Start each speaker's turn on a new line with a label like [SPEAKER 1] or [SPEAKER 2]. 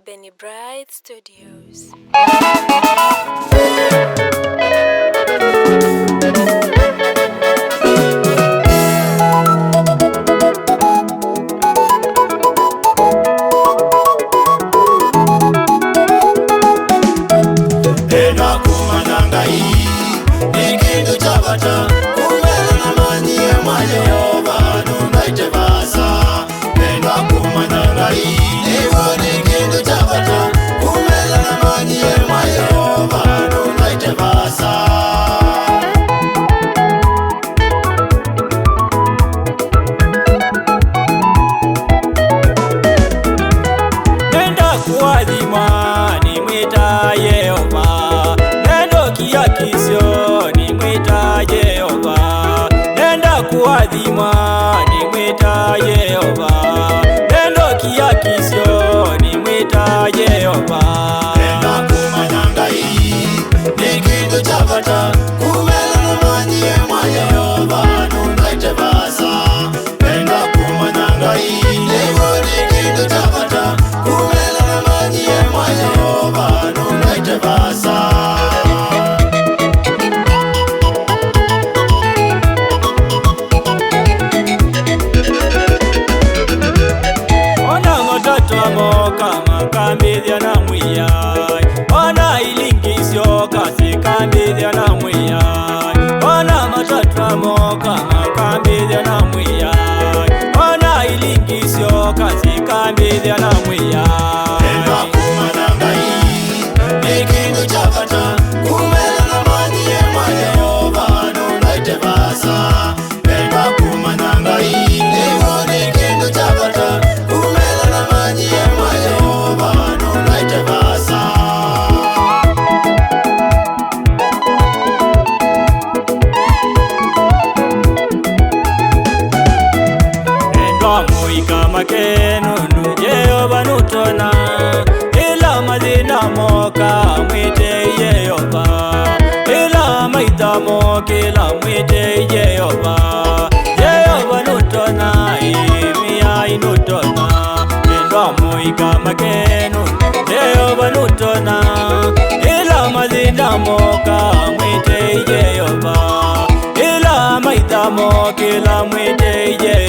[SPEAKER 1] Benny Bright Studios.
[SPEAKER 2] Enda kumanyanga hii ikindu chabata kumela na mani ya Yehova nungaite basa. Enda kumanyanga hii ikindu chabata kumela na mani ya Yehova nungaite basa. Enda kuadhima ni mwita Yehova, nendo kiakisyo ni mwita Yehova. Nenda kuadhima ni mwita Yehova, nendo kiakisyo ni mwita Yehova. Enda kumanyanga hii ni kindu chabata kumela na mani ya Yehova nungaite basa. Enda kumanyanga hii ni kindu chabata kumela na mani ya Yehova nungaite basa. Ona matatu amoka makambithia na mwiyai, ona ilingisyo kasi kambithia na mwiyai. Ona matatu amoka makambithia na mwiyai, ona ilingisyo kasi kambithia na mwiyai. Enda kumanyanga hii ni kindu chabata kumela na mani ya Yehova nungaite basa. Enda kumanyanga hii ni kindu chabata kumela na mani ya Yehova nungaite basa. Endwa muika makenunu Yehova nutona, ila mazina moka mwite Yehova, ila maita mokila mwite Yehova. Yehova nutona imia inutona, endwa muika makenunu Yehova nutona, ila mazina moka mwite Yehova, ila maita mokila mwite Yehova.